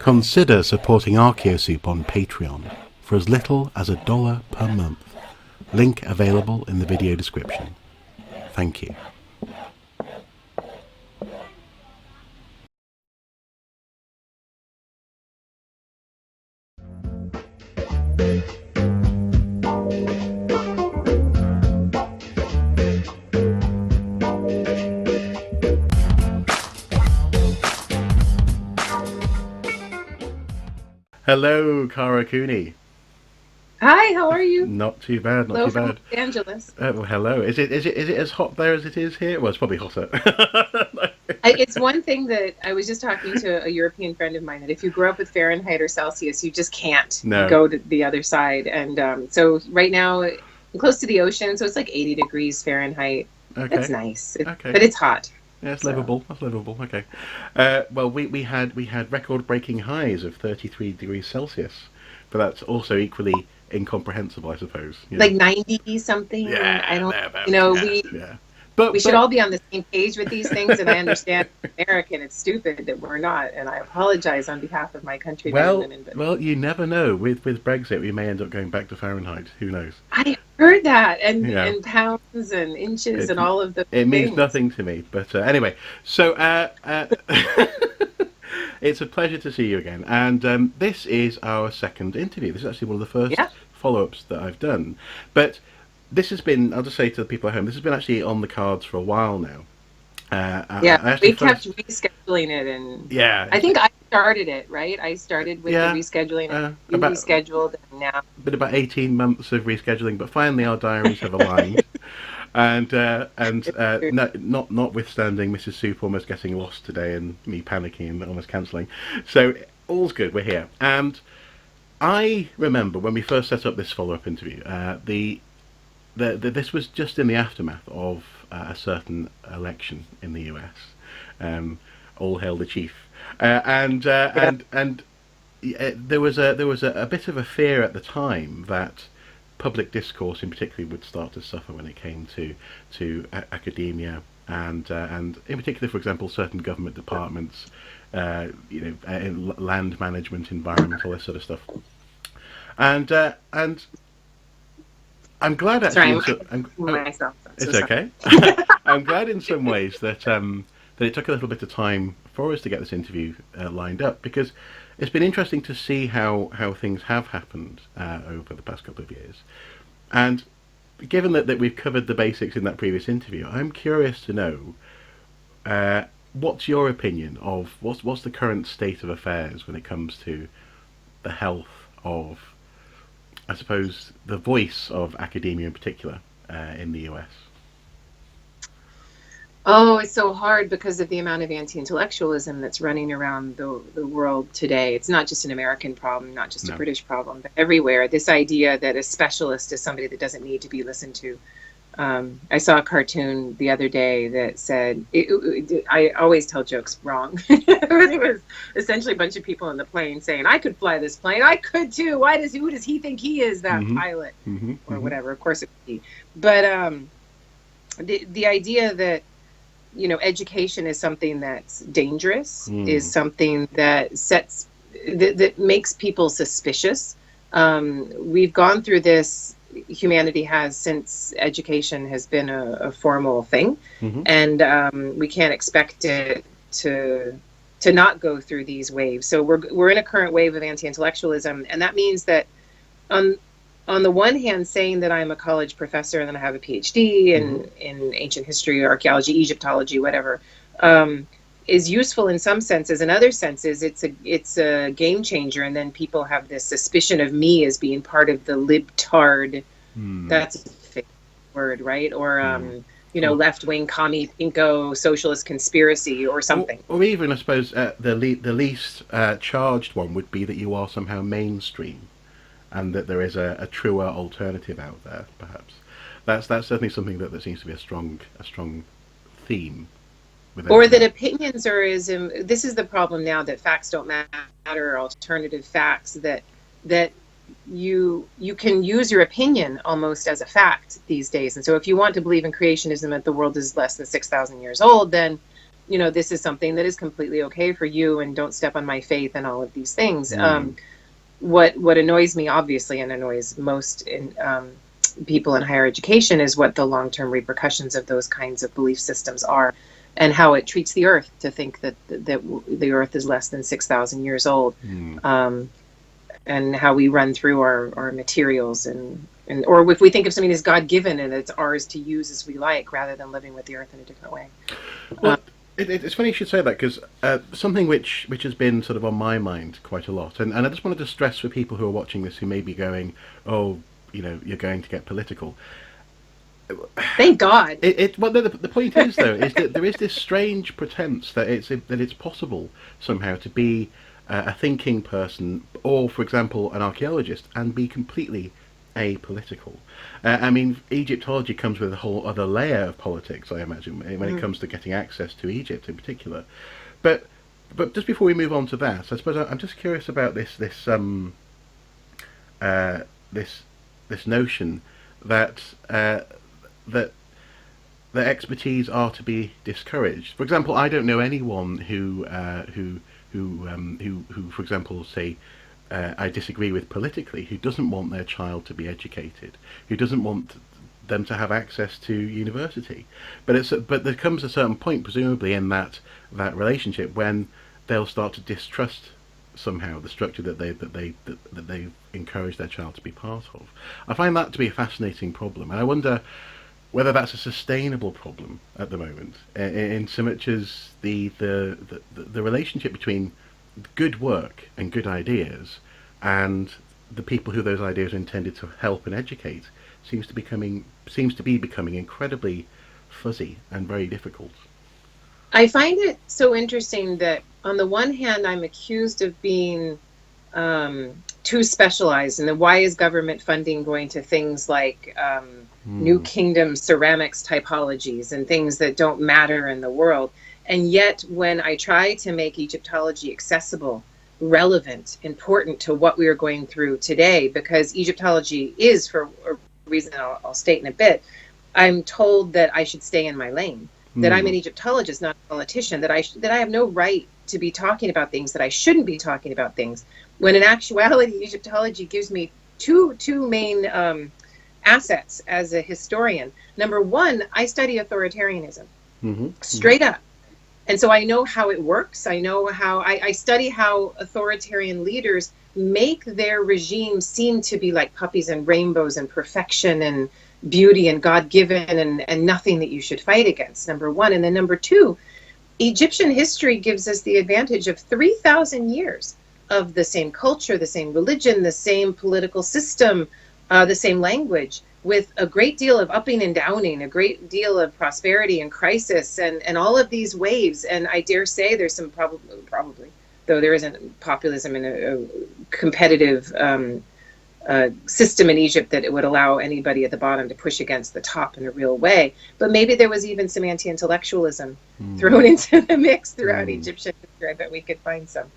Consider supporting Archaeosoup on Patreon for as little as $1 per month. Link available in the video description. Thank you. Hello, Cara Cooney. Hi, how are you? Not too bad, not Hello too from bad. Los Angeles. Well, hello. Is it as hot there as it is here? Well, it's probably hotter. It's one thing that I was just talking to a European friend of mine that if you grow up with Fahrenheit or Celsius, you just can't No. go to the other side. And so right now, I'm close to the ocean, so it's like 80 degrees Fahrenheit. Okay. It's nice, Okay. but it's hot. Yeah, it's So. livable. That's livable. Okay. Well, we had record-breaking highs of 33 degrees Celsius, but that's also equally incomprehensible, I suppose. You know? Like 90 something. Yeah, I don't, thereabouts, you know, yeah. But we should all be on the same page with these things, and I understand American, it's stupid that we're not, and I apologize on behalf of my country. Well, you never know. With Brexit, we may end up going back to Fahrenheit. Who knows? I heard that, and Yeah. and pounds and inches and all of the It means things. nothing to me. But anyway, so it's a pleasure to see you again. And this is our second interview. This is actually one of the first follow-ups that I've done. But this has been, I'll just say to the people at home, this has been actually on the cards for a while now. We kept rescheduling it, and yeah, I think I started it, right? I started with the rescheduling, and you rescheduled, and now been about 18 months of rescheduling, but finally our diaries have aligned. Notwithstanding Mrs. Soup almost getting lost today and me panicking and almost cancelling, so all's good. We're here, and I remember when we first set up this follow-up interview. This was just in the aftermath of a certain election in the US. All hail the chief, and there was a bit of a fear at the time that public discourse, in particular, would start to suffer when it came to academia and in particular, for example, certain government departments, land management, environmental, this sort of stuff, and I'm glad actually. It's okay. I'm glad in some ways that it took a little bit of time for us to get this interview lined up, because it's been interesting to see how things have happened over the past couple of years. And given that we've covered the basics in that previous interview, I'm curious to know what's your opinion of what's the current state of affairs when it comes to the health of, I suppose, the voice of academia in particular in the US. Oh, it's so hard because of the amount of anti-intellectualism that's running around the world today. It's not just an American problem, not just a British problem, but everywhere. This idea that a specialist is somebody that doesn't need to be listened to. I saw a cartoon the other day that said, I always tell jokes wrong. It was essentially a bunch of people in the plane saying, I could fly this plane. I could too. Who does he think he is, that pilot? Or whatever. Of course it would be. But the idea that, education is something that's dangerous, is something that that makes people suspicious. We've gone through this, humanity has, since education has been a formal thing, and we can't expect it to not go through these waves. So we're in a current wave of anti-intellectualism, and that means that on the one hand, saying that I'm a college professor and then I have a PhD in ancient history, archaeology, Egyptology, whatever, is useful in some senses. In other senses, it's a game changer, and then people have this suspicion of me as being part of the libtard. That's a fake word, right? Or left-wing commie pinko socialist conspiracy or something. Or even, I suppose, the least charged one would be that you are somehow mainstream, and that there is a truer alternative out there, perhaps. That's certainly something that seems to be a strong theme. Or that opinions are this is the problem now, that facts don't matter, alternative facts, that you can use your opinion almost as a fact these days. And so if you want to believe in creationism, that the world is less than 6,000 years old, then this is something that is completely okay for you, and don't step on my faith and all of these things. What annoys me, obviously, and annoys most people in higher education, is what the long-term repercussions of those kinds of belief systems are, and how it treats the earth, to think that the earth is less than 6,000 years old, and how we run through our materials, and or if we think of something as God-given and it's ours to use as we like, rather than living with the earth in a different way. Well, it's funny you should say that, because something which has been sort of on my mind quite a lot, and I just wanted to stress for people who are watching this who may be going, oh, you're going to get political. Thank God. Well, no, the point is, though, is that there is this strange pretense that it's possible somehow to be a thinking person, or, for example, an archaeologist, and be completely apolitical. I mean, Egyptology comes with a whole other layer of politics, I imagine, when it comes to getting access to Egypt in particular. But just before we move on to that, I suppose I'm just curious about this notion that that expertise are to be discouraged. For example, I don't know anyone who, for example, say, I disagree with politically, who doesn't want their child to be educated, who doesn't want them to have access to university. But there comes a certain point, presumably, in that relationship, when they'll start to distrust somehow the structure that they encourage their child to be part of. I find that to be a fascinating problem, and I wonder whether that's a sustainable problem at the moment, in so much as the relationship between good work and good ideas and the people who those ideas are intended to help and educate seems to be becoming incredibly fuzzy and very difficult. I find it so interesting that, on the one hand, I'm accused of being too specialized, and then why is government funding going to things like New Kingdom ceramics typologies and things that don't matter in the world? And yet, when I try to make Egyptology accessible, relevant, important to what we are going through today, because Egyptology is, for a reason I'll state in a bit, I'm told that I should stay in my lane, that I'm an Egyptologist, not a politician, that I have no right to be talking about things, that I shouldn't be talking about things, when in actuality Egyptology gives me two main assets as a historian. Number one, I study authoritarianism, straight up. And so I know how it works. I know how I study how authoritarian leaders make their regime seem to be like puppies and rainbows and perfection and beauty and God-given and nothing that you should fight against, number one. And then number two, Egyptian history gives us the advantage of 3,000 years of the same culture, the same religion, the same political system, the same language, with a great deal of upping and downing, a great deal of prosperity and crisis, and all of these waves. And I dare say there's some probably, though there isn't populism in a competitive system in Egypt that it would allow anybody at the bottom to push against the top in a real way. But maybe there was even some anti-intellectualism thrown into the mix throughout Egyptian history. I bet we could find some.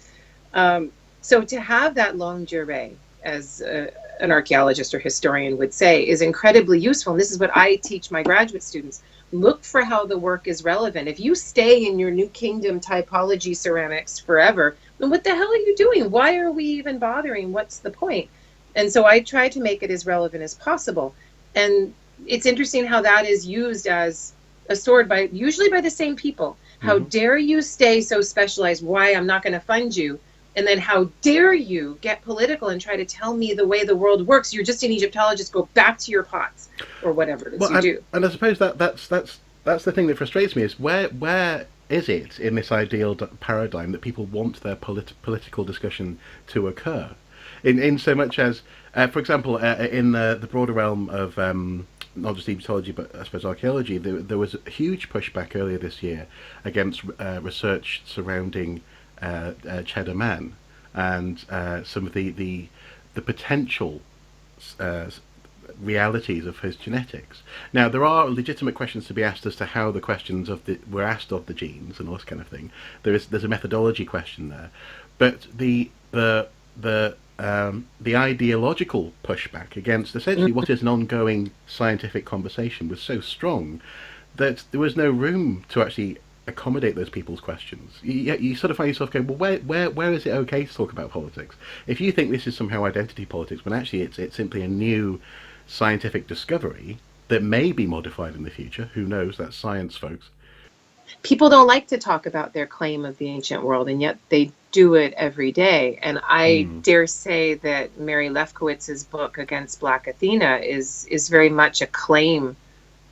So to have that longue durée, as an archaeologist or historian would say, is incredibly useful. And this is what I teach my graduate students. Look for how the work is relevant. If you stay in your New Kingdom typology ceramics forever, then what the hell are you doing? Why are we even bothering? What's the point? And so I try to make it as relevant as possible. And it's interesting how that is used as a sword usually by the same people. How dare you stay so specialized? Why? I'm not going to fund you. And then how dare you get political and try to tell me the way the world works? You're just an Egyptologist. Go back to your pots, or whatever it is you do. And I suppose that's the thing that frustrates me, is where is it in this ideal paradigm that people want their political discussion to occur? In so much as, for example, in the broader realm of not just Egyptology, but I suppose archaeology, there was a huge pushback earlier this year against research surrounding Cheddar Man and some of the potential realities of his genetics. Now, there are legitimate questions to be asked as to how the questions were asked of the genes and all this kind of thing. There's a methodology question there, but the ideological pushback against essentially what is an ongoing scientific conversation was so strong that there was no room to actually accommodate those people's questions. You sort of find yourself going, well, where is it okay to talk about politics? If you think this is somehow identity politics, when actually it's simply a new scientific discovery that may be modified in the future. Who knows? That's science, folks. People don't like to talk about their claim of the ancient world, and yet they do it every day. And I dare say that Mary Lefkowitz's book Against Black Athena is very much a claim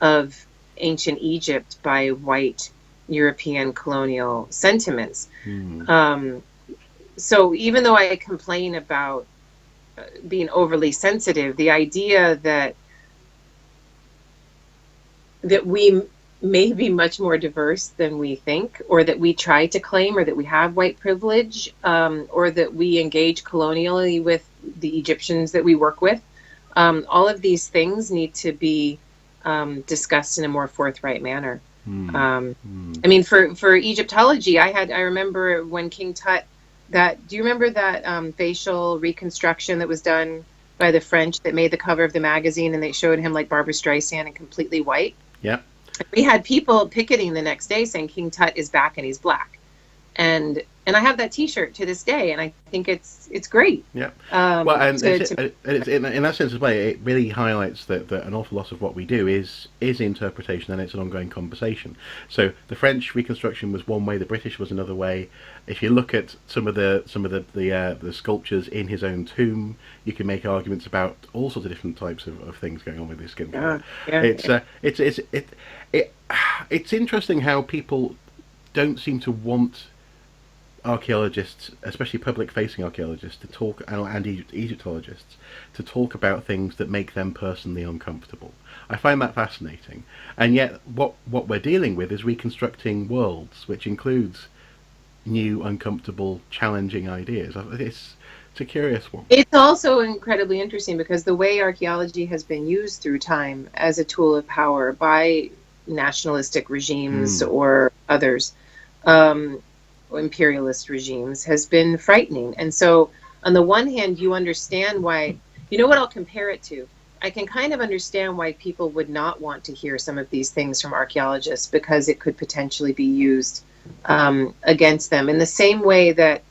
of ancient Egypt by white European colonial sentiments. So even though I complain about being overly sensitive, the idea that we may be much more diverse than we think, or that we try to claim, or that we have white privilege, or that we engage colonially with the Egyptians that we work with, all of these things need to be discussed in a more forthright manner. I mean, for Egyptology, I remember when King Tut, do you remember that facial reconstruction that was done by the French that made the cover of the magazine, and they showed him like Barbra Streisand and completely white? Yeah. We had people picketing the next day saying King Tut is back and he's black. And I have that T-shirt to this day, and I think it's great. Yeah. Well, and it's in that sense as well, it really highlights that an awful lot of what we do is interpretation, and it's an ongoing conversation. So the French reconstruction was one way, the British was another way. If you look at some of the sculptures in his own tomb, you can make arguments about all sorts of different types of things going on with his skin color. It's interesting how people don't seem to want archaeologists, especially public-facing archaeologists, to talk, and Egyptologists, to talk about things that make them personally uncomfortable. I find that fascinating, and yet what we're dealing with is reconstructing worlds, which includes new, uncomfortable, challenging ideas. It's a curious one. It's also incredibly interesting because the way archaeology has been used through time as a tool of power by nationalistic regimes or others, imperialist regimes, has been frightening. And so on the one hand, you understand why, you know what I'll compare it to? I can kind of understand why people would not want to hear some of these things from archaeologists, because it could potentially be used against them, in the same way that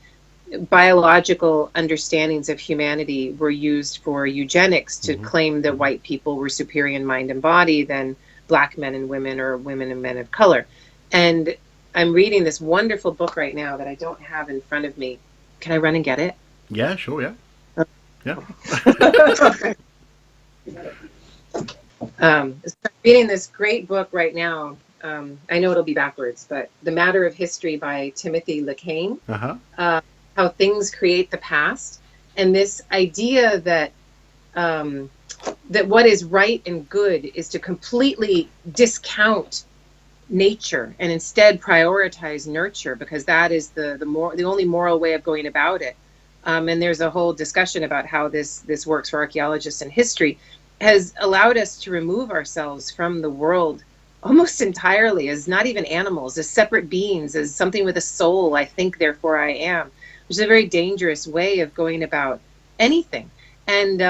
biological understandings of humanity were used for eugenics to claim that white people were superior in mind and body than black men and women, or women and men of color. And I'm reading this wonderful book right now that I don't have in front of me. Can I run and get it? Yeah, sure, yeah. Yeah. I'm reading this great book right now. I know it'll be backwards, but The Matter of History by Timothy LeCain. How things create the past. And this idea that that what is right and good is to completely discount nature and instead prioritize nurture, because that is the only moral way of going about it. And there's a whole discussion about how this works for archaeologists and history, has allowed us to remove ourselves from the world almost entirely, as not even animals, as separate beings, as something with a soul. I think, therefore I am, which is a very dangerous way of going about anything. And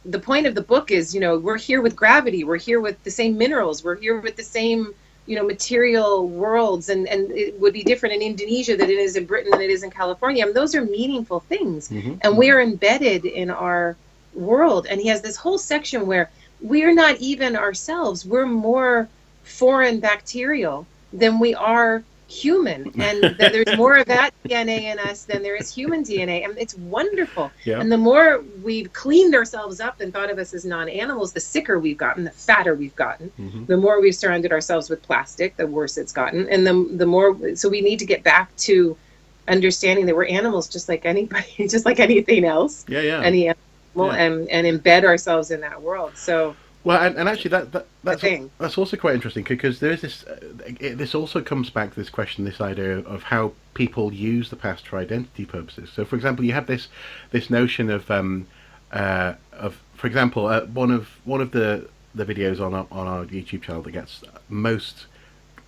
the point of the book is, we're here with gravity, we're here with the same minerals, we're here with the same, material worlds, and it would be different in Indonesia than it is in Britain than it is in California. I mean, those are meaningful things, and we are embedded in our world. And he has this whole section where we're not even ourselves, we're more foreign bacterial than we are human, and that there's more of that DNA in us than there is human DNA, and it's wonderful. And the more we've cleaned ourselves up and thought of us as non-animals, the sicker we've gotten, the fatter we've gotten. The more we've surrounded ourselves with plastic, the worse it's gotten. And the more, so we need to get back to understanding that we're animals just like anybody, just like anything else. Any animal, and embed ourselves in that world. So well, and actually that's also quite interesting, because there is this. This also comes back to this question, this idea of how people use the past for identity purposes. So, for example, you have this notion of for example, one of the videos on our YouTube channel that gets most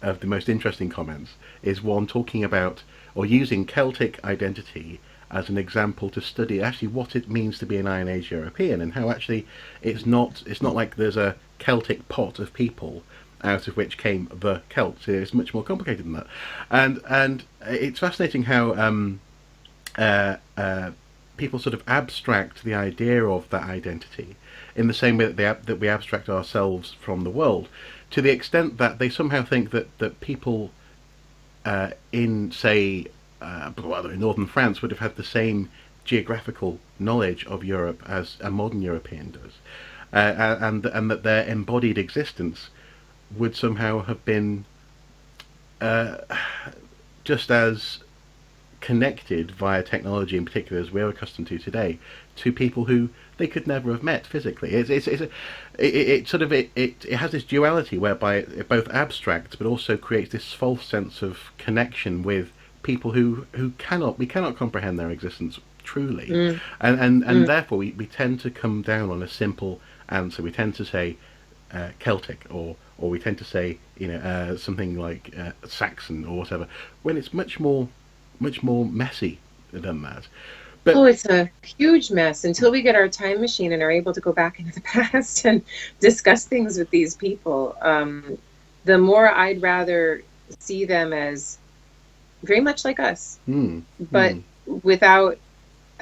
of the most interesting comments is one talking about, or using, Celtic identity as an example to study actually what it means to be an Iron Age European, and how actually it's not like there's a Celtic pot of people out of which came the Celts. It's much more complicated than that, and it's fascinating how people sort of abstract the idea of that identity in the same way that we abstract ourselves from the world, to the extent that they somehow think that people in, say, in northern France would have had the same geographical knowledge of Europe as a modern European does, and that their embodied existence would somehow have been just as connected via technology, in particular, as we're accustomed to today, to people who they could never have met physically. It has this duality whereby it both abstracts but also creates this false sense of connection with people who we cannot comprehend their existence truly, and therefore we tend to come down on a simple answer. We tend to say Celtic, or we tend to say something like Saxon or whatever, when it's much more messy than that. But, it's a huge mess until we get our time machine and are able to go back into the past and discuss things with these people. The more I'd rather see them as very much like us, but without,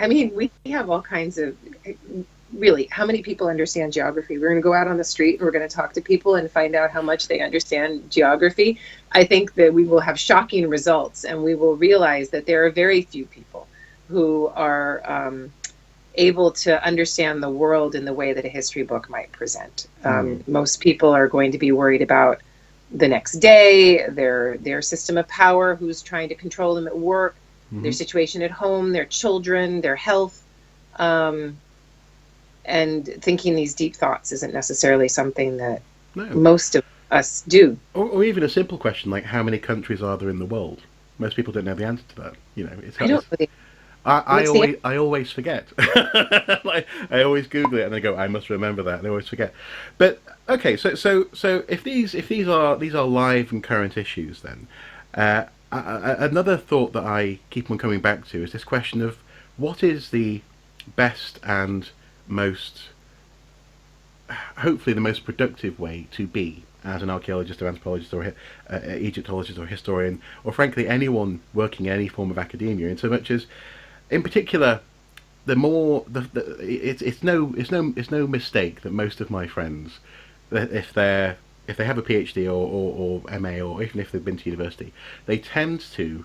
we have all kinds of, really, how many people understand geography? We're going to go out on the street and we're going to talk to people and find out how much they understand geography. I think that we will have shocking results, and we will realize that there are very few people who are able to understand the world in the way that a history book might present. Most people are going to be worried about the next day, their system of power, who's trying to control them at work, their situation at home, their children, their health. And thinking these deep thoughts isn't necessarily something that most of us do. Or even a simple question like, how many countries are there in the world? Most people don't know the answer to that. I don't know. I always forget. I always Google it and I go, I must remember that, and I always forget. But okay, so if these are live and current issues, then another thought that I keep on coming back to is this question of what is the best and most, hopefully the most productive way to be as an archaeologist or anthropologist or Egyptologist or historian, or frankly anyone working in any form of academia, in so much as, in particular, it's no mistake that most of my friends, if they have a PhD or MA, or even if they've been to university, they tend to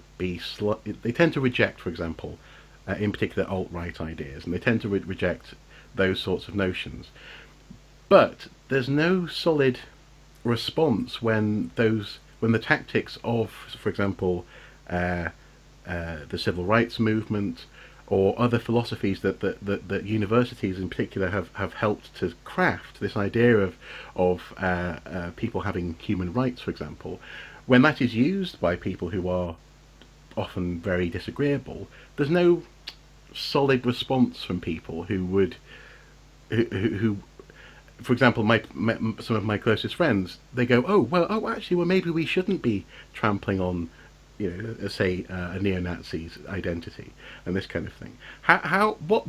reject, for example, in particular alt-right ideas, and they tend to reject those sorts of notions. But there's no solid response when the tactics of, for example, the civil rights movement or other philosophies that universities in particular have helped to craft, this idea of people having human rights, for example, when that is used by people who are often very disagreeable, there's no solid response from people who for example, some of my closest friends, they go, actually, maybe we shouldn't be trampling on, say, a neo-Nazi's identity and this kind of thing.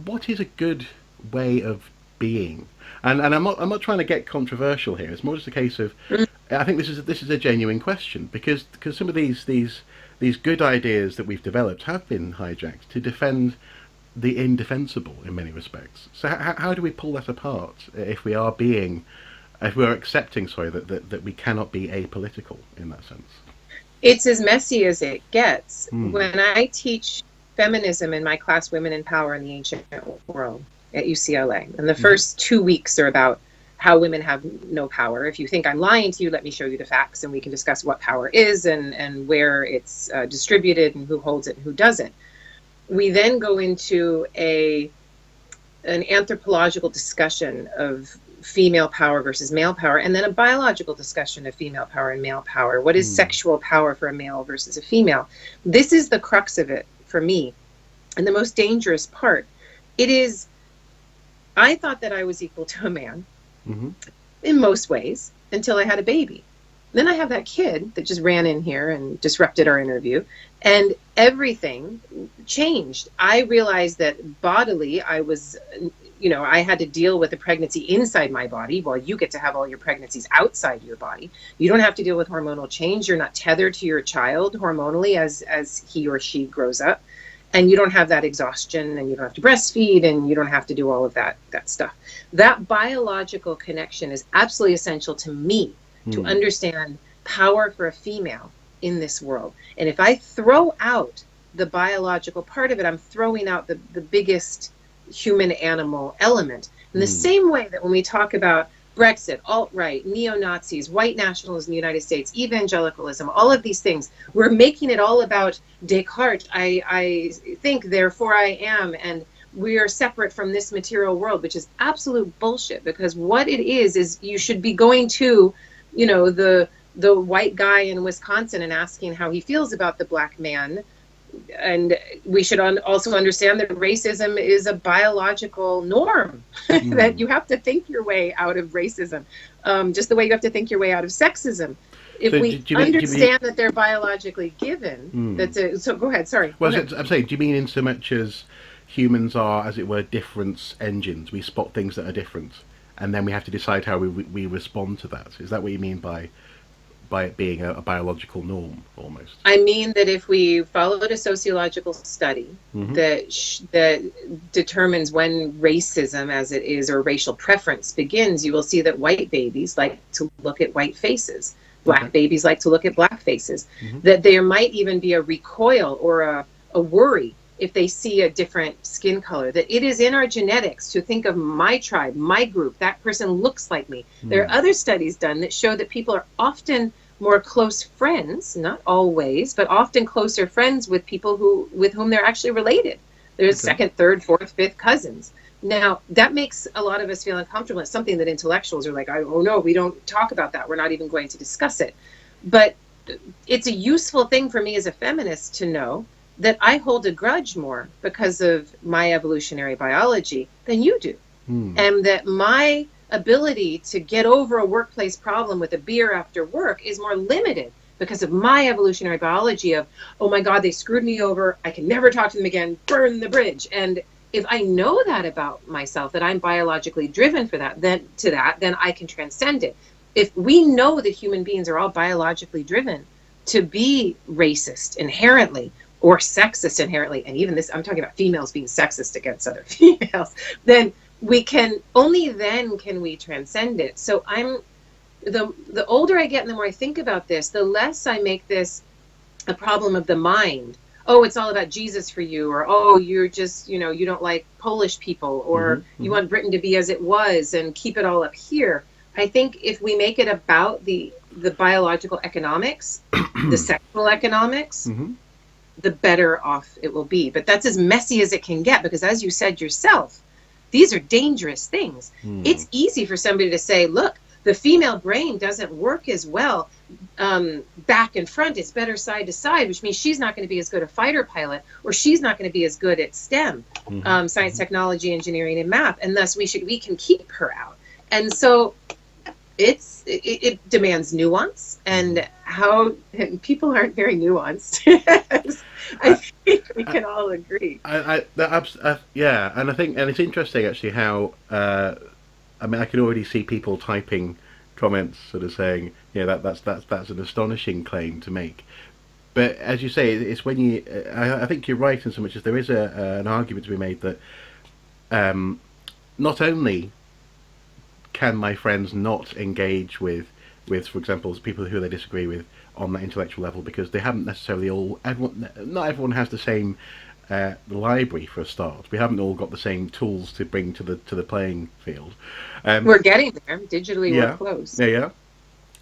What is a good way of being? And I'm not trying to get controversial here. It's more just a case of, I think this is a genuine question, because some of these good ideas that we've developed have been hijacked to defend the indefensible in many respects. So how do we pull that apart if we are accepting that we cannot be apolitical in that sense? It's as messy as it gets. When I teach feminism in my class, Women in Power in the Ancient World at UCLA, and the first 2 weeks are about how women have no power. If you think I'm lying to you, let me show you the facts, and we can discuss what power is and where it's distributed and who holds it and who doesn't. We then go into an anthropological discussion of female power versus male power, and then a biological discussion of female power and male power. What is sexual power for a male versus a female? This is the crux of it for me. And the most dangerous part, I thought that I was equal to a man in most ways until I had a baby. Then I have that kid that just ran in here and disrupted our interview, and everything changed. I realized that bodily I was I had to deal with the pregnancy inside my body, while you get to have all your pregnancies outside your body. You don't have to deal with hormonal change. You're not tethered to your child hormonally as he or she grows up. And you don't have that exhaustion, and you don't have to breastfeed, and you don't have to do all of that stuff. That biological connection is absolutely essential to me to understand power for a female in this world. And if I throw out the biological part of it, I'm throwing out the biggest human animal element. In the same way that when we talk about Brexit, alt-right, neo-Nazis, white nationalism in the United States, evangelicalism, all of these things, we're making it all about Descartes, I think, therefore I am, and we are separate from this material world, which is absolute bullshit, because what it is you should be going to, the white guy in Wisconsin and asking how he feels about the black man. And we should also understand that racism is a biological norm, that you have to think your way out of racism, just the way you have to think your way out of sexism. If we understand that they're biologically given, so go ahead, sorry. Well, I'm saying, do you mean in so much as humans are, as it were, difference engines? We spot things that are different, and then we have to decide how we respond to that. Is that what you mean by it being a biological norm, almost? I mean that if we followed a sociological study that determines when racism, as it is, or racial preference begins, you will see that white babies like to look at white faces. Black babies like to look at black faces. That there might even be a recoil or a worry if they see a different skin color, that it is in our genetics to think of my tribe, my group, that person looks like me. There are other studies done that show that people are often more close friends, not always, but often closer friends with people with whom they're actually related. There's second, third, fourth, fifth cousins. Now, that makes a lot of us feel uncomfortable. It's something that intellectuals are like, oh no, we don't talk about that. We're not even going to discuss it. But it's a useful thing for me as a feminist to know that I hold a grudge more because of my evolutionary biology than you do. And that my ability to get over a workplace problem with a beer after work is more limited because of my evolutionary biology of, oh my God, they screwed me over. I can never talk to them again. Burn the bridge. And if I know that about myself, that I'm biologically driven for that, then I can transcend it. If we know that human beings are all biologically driven to be racist inherently, or sexist inherently, and even this, I'm talking about females being sexist against other females, then only then can we transcend it. So the older I get and the more I think about this, the less I make this a problem of the mind. Oh, it's all about Jesus for you, or oh, you're just, you don't like Polish people, or you want Britain to be as it was and keep it all up here. I think if we make it about the biological economics, the sexual economics, the better off it will be. But that's as messy as it can get, because as you said yourself, these are dangerous things. It's easy for somebody to say, look, the female brain doesn't work as well back and front. It's better side to side, which means she's not going to be as good a fighter pilot, or she's not going to be as good at STEM, science, technology, engineering, and math, and thus we can keep her out. And so it demands nuance, and people aren't very nuanced. I think we can all agree. Yeah, and I think, and it's interesting actually how I can already see people typing comments, sort of saying, that's an astonishing claim to make. But as you say, it's when you, I think you're right in so much as there is an argument to be made that not only can my friends not engage with, for example, people who they disagree with on that intellectual level, because they haven't necessarily not everyone has the same library for a start. We haven't all got the same tools to bring to the playing field. We're getting there. Digitally, we're close. Yeah.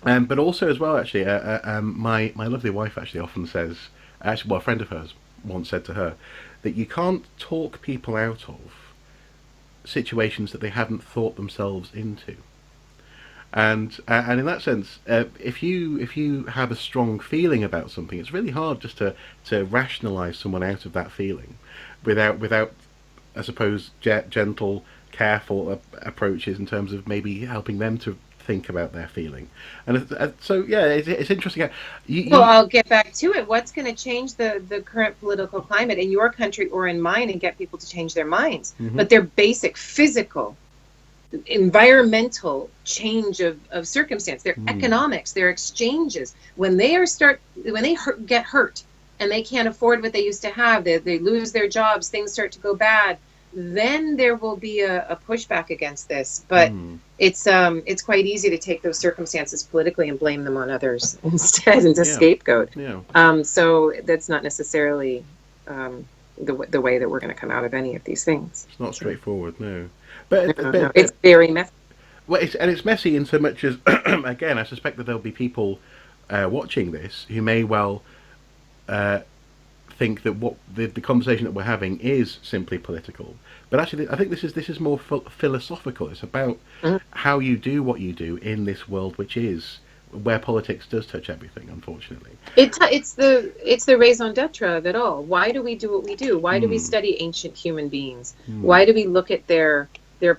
But also as well, actually, my lovely wife actually often says, a friend of hers once said to her, that you can't talk people out of situations that they haven't thought themselves into. And in that sense, if you have a strong feeling about something, it's really hard just to rationalise someone out of that feeling, without I suppose gentle, careful approaches in terms of maybe helping them to think about their feeling. And so, yeah, it's interesting. Well, I'll get back to it. What's going to change the current political climate in your country or in mine and get people to change their minds? But their basic physical, environmental change of circumstance, their economics, their exchanges, when they get hurt and they can't afford what they used to have, they lose their jobs, things start to go bad, then there will be a pushback against this. But it's quite easy to take those circumstances politically and blame them on others instead, and to scapegoat. So that's not necessarily the way that we're going to come out of any of these things. It's not straightforward, no. But it's very messy. Well, it's messy in so much as, again, I suspect that there'll be people watching this who may well think that what the conversation that we're having is simply political. But actually, I think this is more philosophical. It's about how you do what you do in this world, which is where politics does touch everything, unfortunately. It's the raison d'etre of it all. Why do we do what we do? Why do we study ancient human beings? Why do we look at their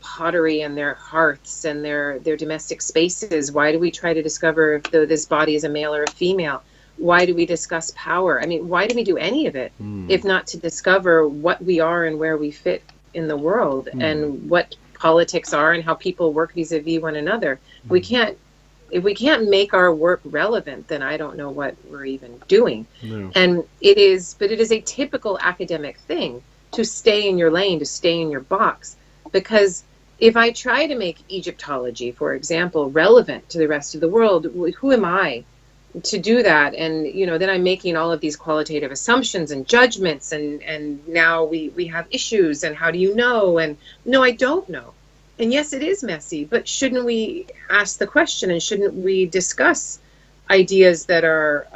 pottery and their hearths and their domestic spaces? Why do we try to discover if this body is a male or a female? Why do we discuss power? I mean, why do we do any of it if not to discover what we are and where we fit in the world and what politics are and how people work vis-a-vis one another? If we can't make our work relevant, then I don't know what we're even doing. No. And it is a typical academic thing to stay in your lane, to stay in your box. Because if I try to make Egyptology, for example, relevant to the rest of the world, who am I to do that? And then I'm making all of these qualitative assumptions and judgments, and now we have issues, and how do you know? And no, I don't know. And yes, it is messy, but shouldn't we ask the question, and shouldn't we discuss ideas that are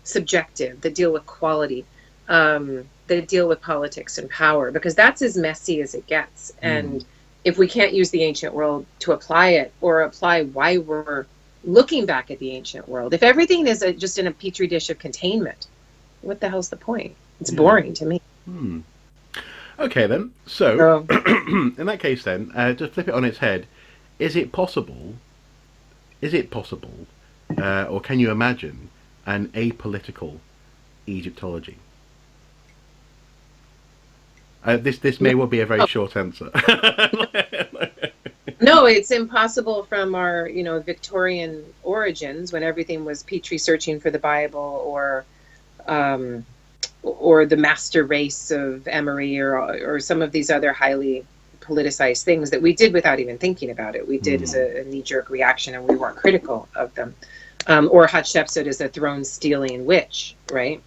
subjective, that deal with quality, that deal with politics and power? Because that's as messy as it gets. And if we can't use the ancient world to apply it, or apply why we're looking back at the ancient world, if everything is just in a petri dish of containment, what the hell's the point? It's boring to me. Okay, then. So, in that case, then, to flip it on its head, is it possible, or can you imagine an apolitical Egyptology? This may well be a very short answer. No, it's impossible from our, Victorian origins, when everything was Petrie searching for the Bible, or the master race of Emory, or some of these other highly politicized things that we did without even thinking about it. We did as a knee-jerk reaction, and we weren't critical of them. Or Hatshepsut as a throne-stealing witch, right?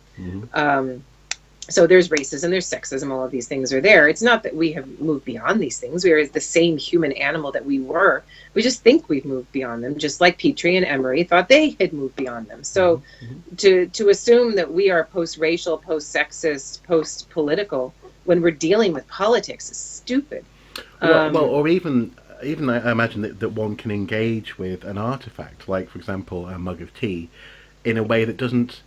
So there's racism, there's sexism, all of these things are there. It's not that we have moved beyond these things. We are the same human animal that we were. We just think we've moved beyond them, just like Petrie and Emory thought they had moved beyond them. So to assume that we are post-racial, post-sexist, post-political when we're dealing with politics is stupid. Or even I imagine that one can engage with an artifact, like, for example, a mug of tea, in a way that doesn't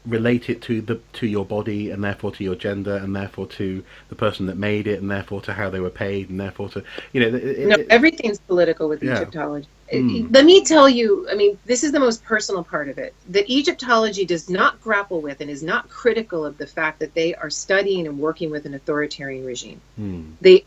relate it to your body, and therefore to your gender, and therefore to the person that made it, and therefore to how they were paid, and therefore to everything's political with Egyptology. Let me tell you, this is the most personal part of it, that Egyptology does not grapple with and is not critical of the fact that they are studying and working with an authoritarian regime. They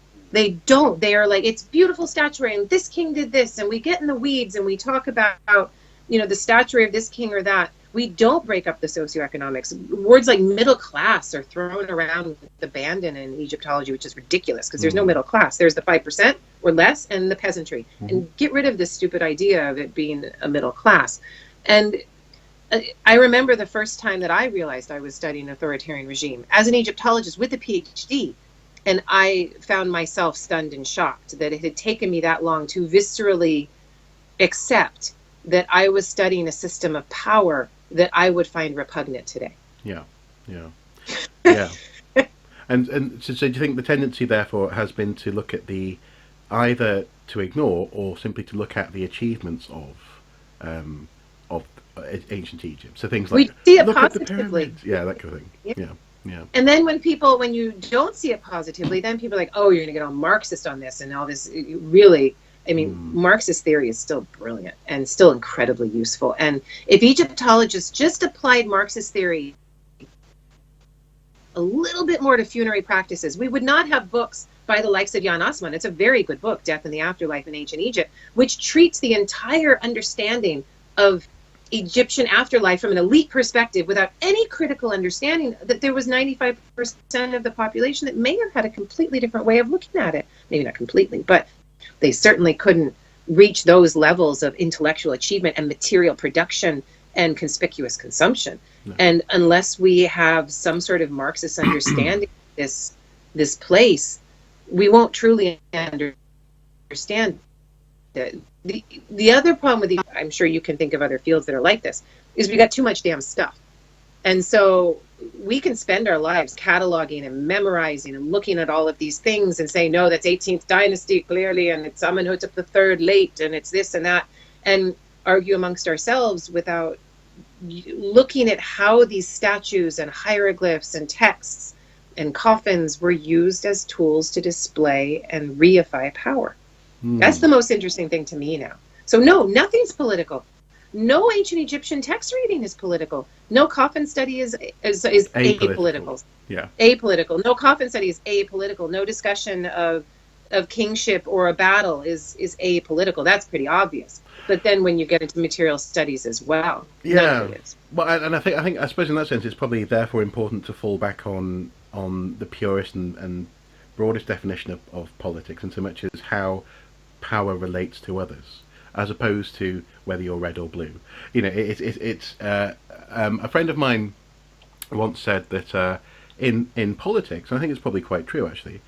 don't. They are like, it's beautiful statuary, and this king did this, and we get in the weeds and we talk about the statuary of this king or that. We don't break up the socioeconomics. Words like middle class are thrown around with abandon in Egyptology, which is ridiculous, because there's no middle class. There's the 5% or less and the peasantry. And get rid of this stupid idea of it being a middle class. And I remember the first time that I realized I was studying an authoritarian regime as an Egyptologist with a PhD. And I found myself stunned and shocked that it had taken me that long to viscerally accept that I was studying a system of power that I would find repugnant today. Yeah. And so do you think the tendency, therefore, has been to look at either to ignore or simply to look at the achievements of ancient Egypt? So things like, we see it look positively. At the pyramids. Yeah, that kind of thing. Yeah. And then when you don't see it positively, then people are like, oh, you're going to get all Marxist on this and all this. Really, I mean, Marxist theory is still brilliant and still incredibly useful. And if Egyptologists just applied Marxist theory a little bit more to funerary practices, we would not have books by the likes of Jan Assmann. It's a very good book, Death and the Afterlife in Ancient Egypt, which treats the entire understanding of Egyptian afterlife from an elite perspective without any critical understanding that there was 95% of the population that may have had a completely different way of looking at it. Maybe not completely, but they certainly couldn't reach those levels of intellectual achievement and material production and conspicuous consumption. No. And unless we have some sort of Marxist understanding of this place, we won't truly understand it. The other problem with I'm sure you can think of other fields that are like this, is we got too much damn stuff. And so we can spend our lives cataloging and memorizing and looking at all of these things and say, no, that's 18th dynasty clearly, and it's Amenhotep III late, and it's this and that, and argue amongst ourselves without looking at how these statues and hieroglyphs and texts and coffins were used as tools to display and reify power. That's the most interesting thing to me now. So no, nothing's political. No ancient Egyptian text reading is political. No coffin study is apolitical. Yeah. Apolitical. No coffin study is apolitical. No discussion of kingship or a battle is apolitical. That's pretty obvious. But then when you get into material studies as well, none of it is. Well, and I suppose in that sense it's probably therefore important to fall back on the purest and broadest definition of politics, in so much as how power relates to others, as opposed to whether you're red or blue. You know, it's a friend of mine once said that in politics, and I think it's probably quite true actually,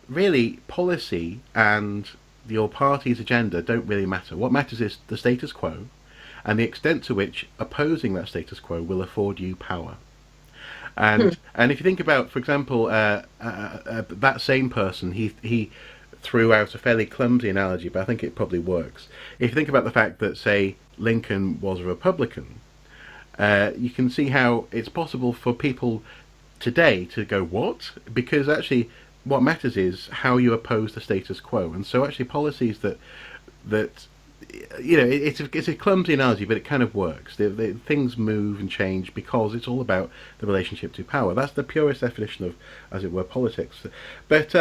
really policy and your party's agenda don't really matter. What matters is the status quo and the extent to which opposing that status quo will afford you power. And and if you think about, for example, that same person, he threw out a fairly clumsy analogy, but I think it probably works. If you think about the fact that, say, Lincoln was a Republican, you can see how it's possible for people today to go, what? Because actually what matters is how you oppose the status quo. And so actually policies that you know, it's a clumsy analogy, but it kind of works. Things move and change because it's all about the relationship to power. That's the purest definition of, as it were, politics. But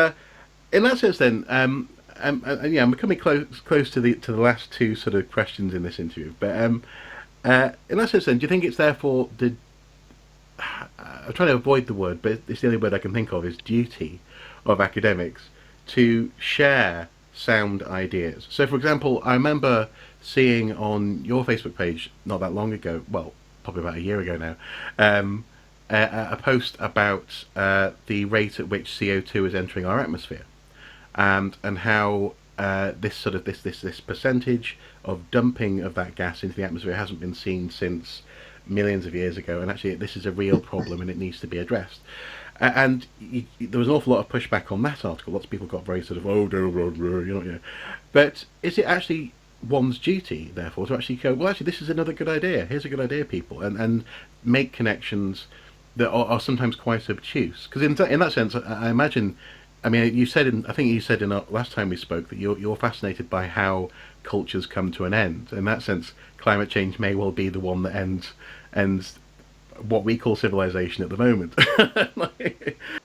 in that sense, then, yeah, I'm becoming close to the last two sort of questions in this interview. But in that sense, then, do you think it's therefore I'm trying to avoid the word, but it's the only word I can think of, is duty of academics to share sound ideas? So, for example, I remember seeing on your Facebook page not that long ago, well, probably about a year ago now, a post about the rate at which CO2 is entering our atmosphere, and how this percentage of dumping of that gas into the atmosphere hasn't been seen since millions of years ago, and actually this is a real problem and it needs to be addressed. And there was an awful lot of pushback on that article. Lots of people got very sort of, you know. But is it actually one's duty, therefore, to actually go, well, actually, this is another good idea. Here's a good idea, people, and make connections that are sometimes quite obtuse? Because in that sense, I imagine, I mean, I think you said in our last time we spoke that you're fascinated by how cultures come to an end. In that sense, climate change may well be the one that ends what we call civilization at the moment.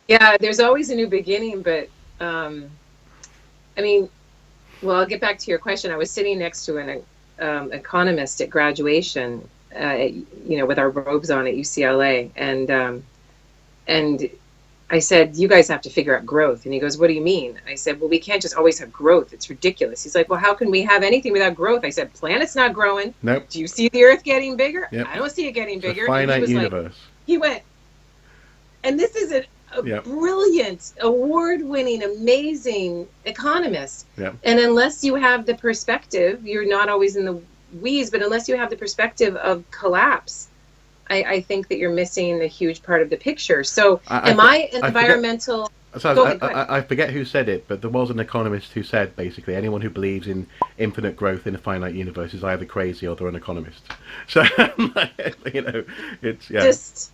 Yeah, there's always a new beginning, but I mean, well, I'll get back to your question. I was sitting next to an economist at graduation, with our robes on at UCLA, and I said, you guys have to figure out growth. And he goes, what do you mean? I said, well, we can't just always have growth. It's ridiculous. He's like, well, how can we have anything without growth? I said, planet's not growing. Nope. Do you see the Earth getting bigger? Yep. I don't see it getting bigger. It's a finite universe. He went, and this is a brilliant, award-winning, amazing economist. Yep. And unless you have the perspective, you're not always in the weeds, but unless you have the perspective of collapse, I think that you're missing a huge part of the picture. So I environmental... I forget who said it, but there was an economist who said, basically, anyone who believes in infinite growth in a finite universe is either crazy or they're an economist. So, it's,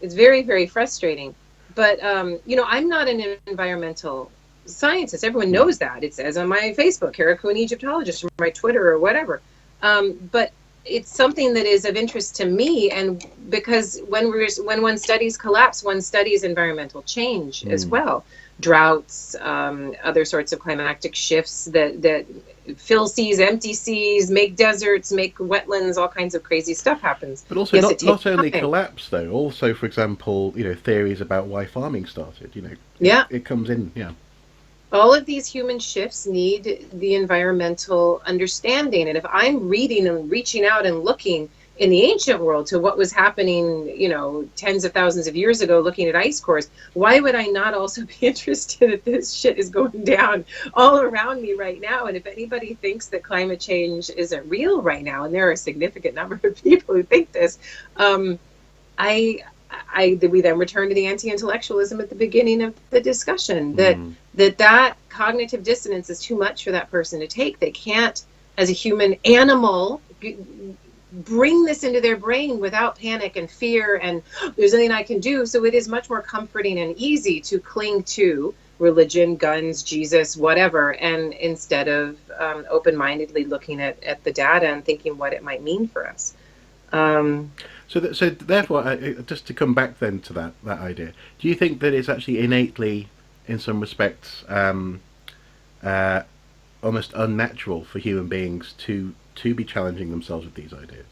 it's very, very frustrating. But, I'm not an environmental scientist. Everyone knows that. It says on my Facebook, Cooney, Egyptologist, or my Twitter or whatever. But it's something that is of interest to me, and because when one studies collapse, one studies environmental change as well, droughts, other sorts of climatic shifts that fill seas, empty seas, make deserts, make wetlands, all kinds of crazy stuff happens. But also, yes, not only collapse though. Also, for example, theories about why farming started. It comes in. Yeah. All of these human shifts need the environmental understanding. And if I'm reading and reaching out and looking in the ancient world to what was happening, tens of thousands of years ago, looking at ice cores, why would I not also be interested that this shit is going down all around me right now? And if anybody thinks that climate change isn't real right now, and there are a significant number of people who think this, we then return to the anti-intellectualism at the beginning of the discussion, that cognitive dissonance is too much for that person to take. They can't, as a human animal, bring this into their brain without panic and fear and there's nothing I can do. So it is much more comforting and easy to cling to religion, guns, Jesus, whatever, and instead of open-mindedly looking at the data and thinking what it might mean for us. So therefore, just to come back then to that idea, do you think that it's actually innately, in some respects, almost unnatural for human beings to be challenging themselves with these ideas?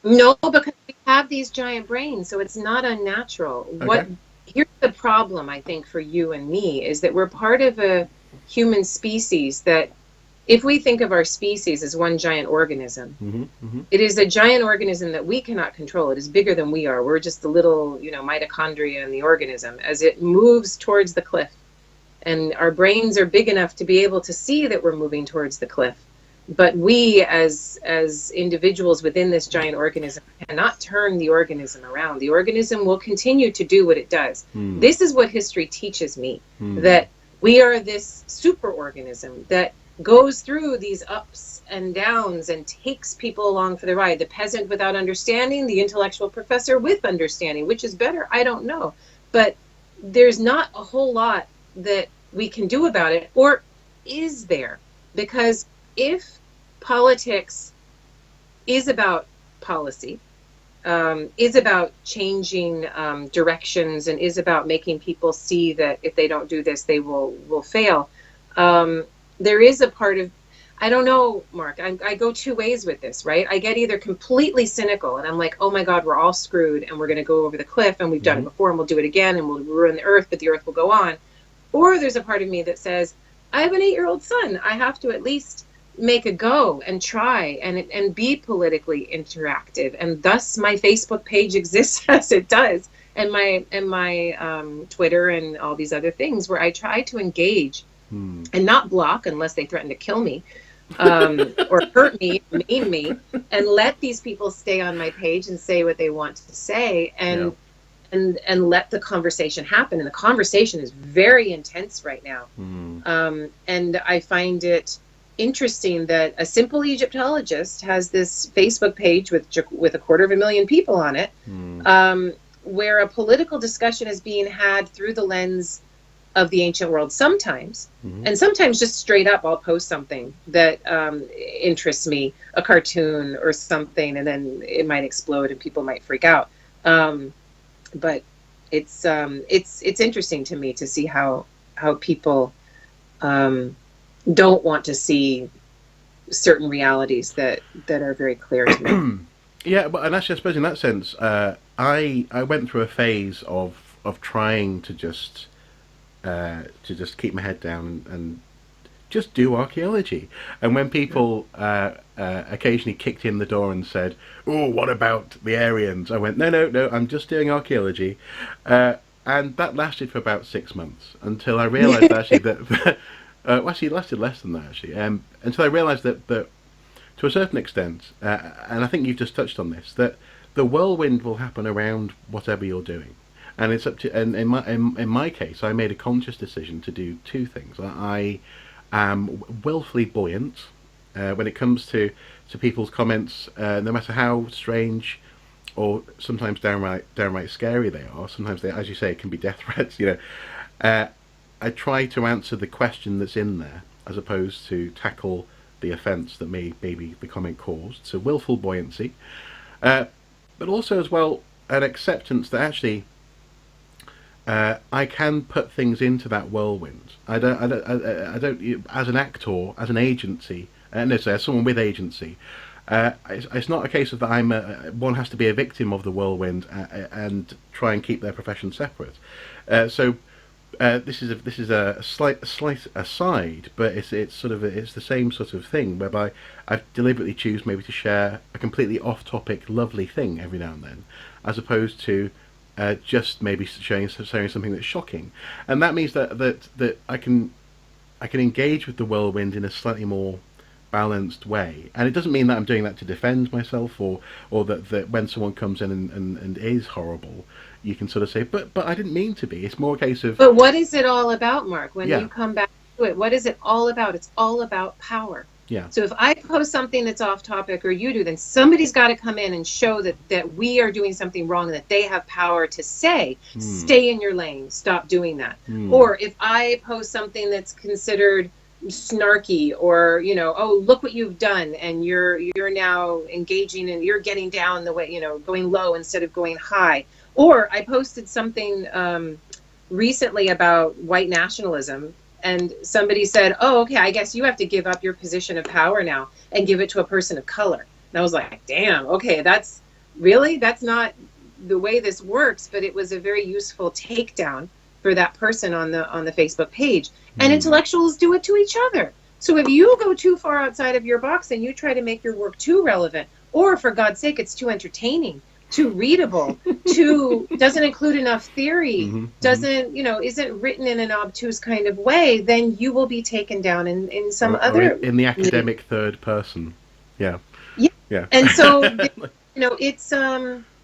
No, because we have these giant brains, so it's not unnatural. Okay. Here's the problem, I think, for you and me, is that we're part of a human species that, if we think of our species as one giant organism, it is a giant organism that we cannot control. It is bigger than we are. We're just the little, mitochondria in the organism. As it moves towards the cliff, and our brains are big enough to be able to see that we're moving towards the cliff, but we, as individuals within this giant organism, cannot turn the organism around. The organism will continue to do what it does. This is what history teaches me, that we are this superorganism that goes through these ups and downs and takes people along for the ride. The peasant without understanding, the intellectual professor with understanding. Which is better? I don't know. But there's not a whole lot that we can do about it. Or is there? Because if politics is about policy, is about changing directions, and is about making people see that if they don't do this, they will fail, there is a part of, I don't know, Mark, I go two ways with this, right? I get either completely cynical and I'm like, oh my God, we're all screwed and we're going to go over the cliff and we've done it before and we'll do it again and we'll ruin the earth, but the earth will go on. Or there's a part of me that says, I have an 8-year-old son. I have to at least make a go and try and be politically interactive. And thus my Facebook page exists as it does. And my Twitter and all these other things where I try to engage and not block unless they threaten to kill me or hurt me, maim me, and let these people stay on my page and say what they want to say and let the conversation happen. And the conversation is very intense right now. And I find it interesting that a simple Egyptologist has this Facebook page with 250,000 people on it, where a political discussion is being had through the lens of the ancient world sometimes, and sometimes just straight up I'll post something that interests me, a cartoon or something, and then it might explode and people might freak out. But it's interesting to me to see how people don't want to see certain realities that are very clear to me. Yeah, but and actually, I suppose in that sense, I went through a phase of trying to just keep my head down and just do archaeology. And when people occasionally kicked in the door and said, "Oh, what about the Aryans?" I went, "No, I'm just doing archaeology," and that lasted for about 6 months until I realised actually that. Well, actually, it lasted less than that actually. Until I realised that to a certain extent, and I think you've just touched on this, that the whirlwind will happen around whatever you're doing. And it's up to, and in my case, I made a conscious decision to do two things. I am willfully buoyant when it comes to people's comments, no matter how strange or sometimes downright scary they are. Sometimes they, as you say, can be death threats. I try to answer the question that's in there as opposed to tackle the offence that maybe the comment caused. So willful buoyancy, but also as well an acceptance that actually I can put things into that whirlwind. I don't as an actor, as an agency, no, so as someone with agency. It's not a case of that one has to be a victim of the whirlwind and try and keep their profession separate. This is a slight aside, but it's the same sort of thing whereby I deliberately choose maybe to share a completely off-topic, lovely thing every now and then, as opposed to just maybe sharing something that's shocking, and that means that I can engage with the whirlwind in a slightly more balanced way. And it doesn't mean that I'm doing that to defend myself, or that when someone comes in and is horrible, you can sort of say, but I didn't mean to be. It's more a case of. But what is it all about, Mark? When you come back to it, what is it all about? It's all about power. Yeah. So if I post something that's off topic, or you do, then somebody's got to come in and show that we are doing something wrong, and that they have power to say, stay in your lane, stop doing that. Or if I post something that's considered snarky, or oh, look what you've done, and you're now engaging and you're getting down the way, going low instead of going high. Or I posted something recently about white nationalism, and somebody said, oh, okay, I guess you have to give up your position of power now and give it to a person of color. And I was like, damn, okay, that's not the way this works. But it was a very useful takedown for that person on the Facebook page. And intellectuals do it to each other. So if you go too far outside of your box and you try to make your work too relevant, or for God's sake, it's too entertaining, too readable, doesn't include enough theory, isn't written in an obtuse kind of way, then you will be taken down in some other in the academic third person. Yeah. And so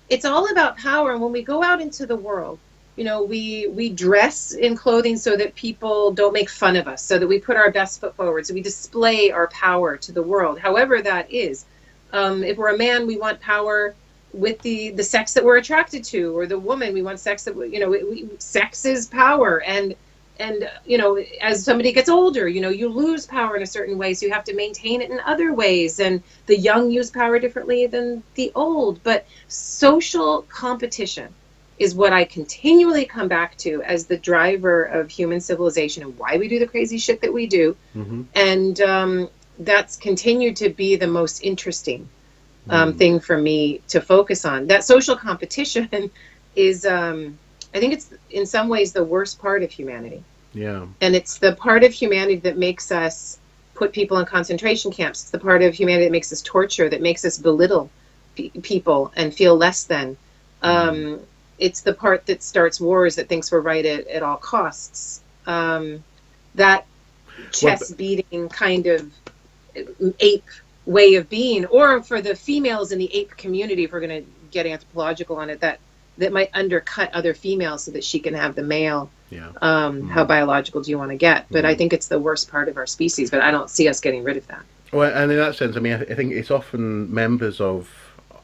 it's all about power. And when we go out into the world, we dress in clothing so that people don't make fun of us, so that we put our best foot forward, so we display our power to the world, however that is. If we're a man, we want power with the sex that we're attracted to, or the woman, we want sex that sex is power. And as somebody gets older, you lose power in a certain way, so you have to maintain it in other ways. And the young use power differently than the old. But social competition is what I continually come back to as the driver of human civilization and why we do the crazy shit that we do. And that's continued to be the most interesting thing for me to focus on. That social competition is, I think it's in some ways the worst part of humanity. Yeah. And it's the part of humanity that makes us put people in concentration camps. It's the part of humanity that makes us torture, that makes us belittle people and feel less than. It's the part that starts wars, that thinks we're right at all costs. That chest beating kind of ape way of being, or for the females in the ape community, if we're going to get anthropological on it, that might undercut other females so that she can have the male. How biological do you want to get? But I think it's the worst part of our species, but I don't see us getting rid of that. Well, and in that sense, I mean, I think it's often members of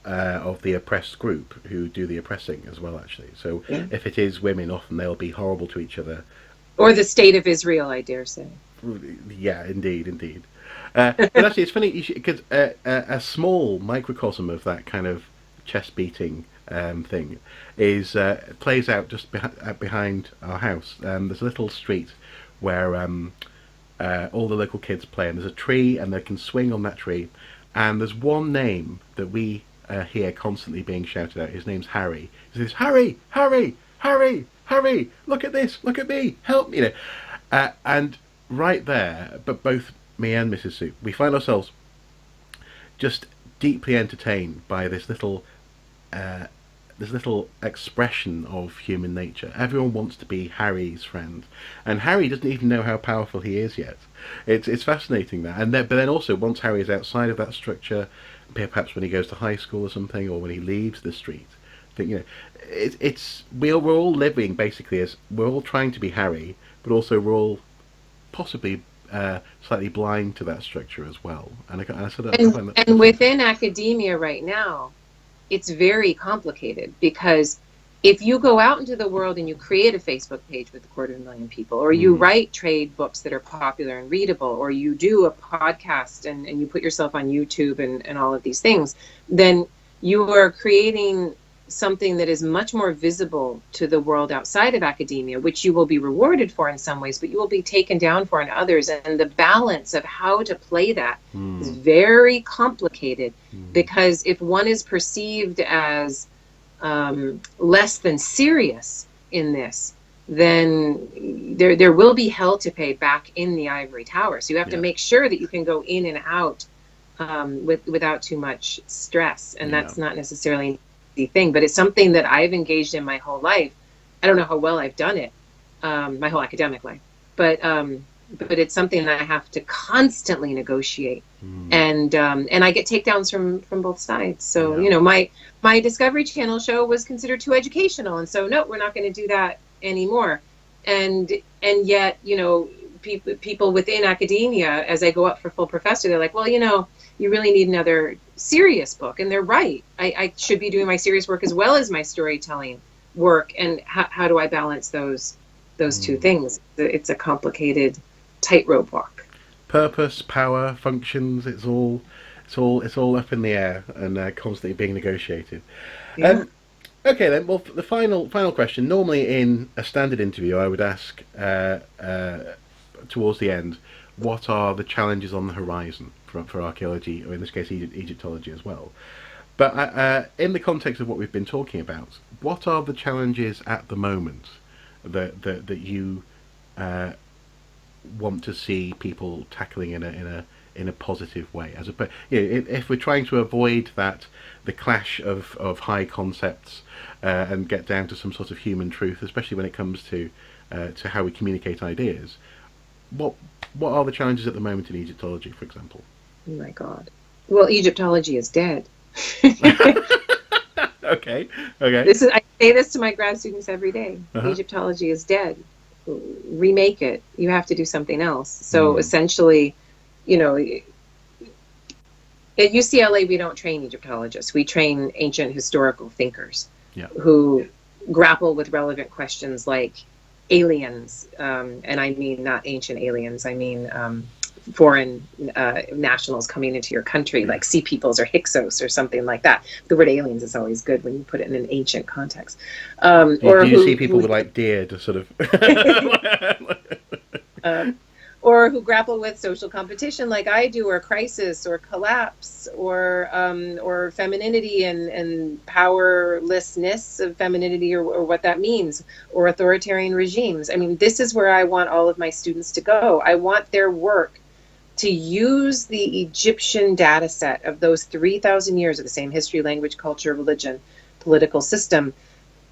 the oppressed group who do the oppressing as well, actually. So if it is women, often they'll be horrible to each other. Or the state of Israel, I dare say. Yeah, indeed. But actually, it's funny because a small microcosm of that kind of chest beating thing is plays out just behind our house. There's a little street where all the local kids play, and there's a tree, and they can swing on that tree. And there's one name that we hear constantly being shouted out. His name's Harry. He says, "Harry, Harry, Harry, Harry! Look at this! Look at me! Help me!" And right there, but both me and Mrs. Sue, we find ourselves just deeply entertained by this little expression of human nature. Everyone wants to be Harry's friend, and Harry doesn't even know how powerful he is yet. It's fascinating that, but then also once Harry is outside of that structure, perhaps when he goes to high school or something, or when he leaves the street, I think we're all living basically as we're all trying to be Harry, but also we're all possibly slightly blind to that structure as well. And within academia right now, it's very complicated, because If you go out into the world and you create a Facebook page with 250,000 people, or you write trade books that are popular and readable, or you do a podcast and you put yourself on YouTube and all of these things, then you are creating something that is much more visible to the world outside of academia, which you will be rewarded for in some ways, but you will be taken down for in others. And the balance of how to play that is very complicated, because if one is perceived as less than serious in this, then there will be hell to pay back in the ivory tower. So you have to make sure that you can go in and out without too much stress, and that's not necessarily an easy thing, but it's something that I've engaged in my whole life. I don't know how well I've done it, my whole academic life, but it's something that I have to constantly negotiate, and I get takedowns from both sides. So you know, my Discovery Channel show was considered too educational, and so no, we're not going to do that anymore. And yet, you know, people within academia, as I go up for full professor, they're like, well, you know, you really need another serious book, and they're right. I should be doing my serious work as well as my storytelling work, and how do I balance those two things? It's a complicated tightrope walk. Purpose, power, functions, it's all up in the air and constantly being negotiated. Okay then, well, the final question. Normally in a standard interview I would ask towards the end, what are the challenges on the horizon for archaeology, or in this case Egyptology as well. But in the context of what we've been talking about, what are the challenges at the moment that you want to see people tackling in a positive way? As a, you know, if we're trying to avoid the clash of high concepts and get down to some sort of human truth, especially when it comes to how we communicate ideas, what are the challenges at the moment in Egyptology, for example? Oh my God! Well, Egyptology is dead. Okay. I say this to my grad students every day. Egyptology is dead. Remake it. You have to do something else. So essentially, you know, at UCLA we don't train Egyptologists. We train ancient historical thinkers who grapple with relevant questions like aliens, and I mean not ancient aliens. I mean foreign nationals coming into your country, like sea peoples or Hyksos or something like that. The word aliens is always good when you put it in an ancient context. Do you see people with like deer to sort of or who grapple with social competition like I do, or crisis or collapse, or femininity and powerlessness of femininity, or what that means, or authoritarian regimes. I mean, this is where I want all of my students to go. I want their work to use the Egyptian data set of those 3,000 years of the same history, language, culture, religion, political system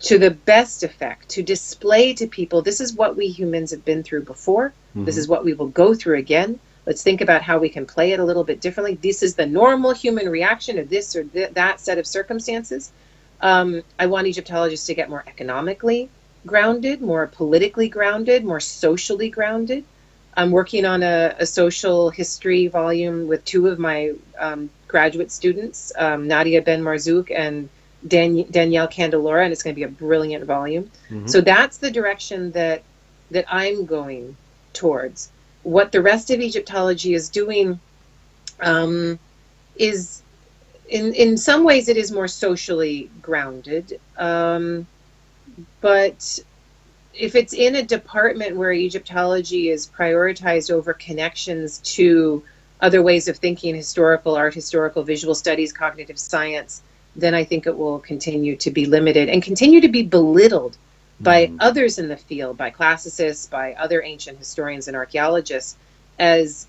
to the best effect, to display to people, this is what we humans have been through before. This is what we will go through again. Let's think about how we can play it a little bit differently. This is the normal human reaction of this or that set of circumstances. I want Egyptologists to get more economically grounded, more politically grounded, more socially grounded. I'm working on a social history volume with two of my graduate students, Nadia Ben Marzouk and Danielle Candelora, and it's going to be a brilliant volume. So that's the direction that I'm going towards. What the rest of Egyptology is doing is, in some ways, it is more socially grounded. But if it's in a department where Egyptology is prioritized over connections to other ways of thinking, historical art, historical visual studies, cognitive science, then I think it will continue to be limited and continue to be belittled by others in the field, by classicists, by other ancient historians and archaeologists, as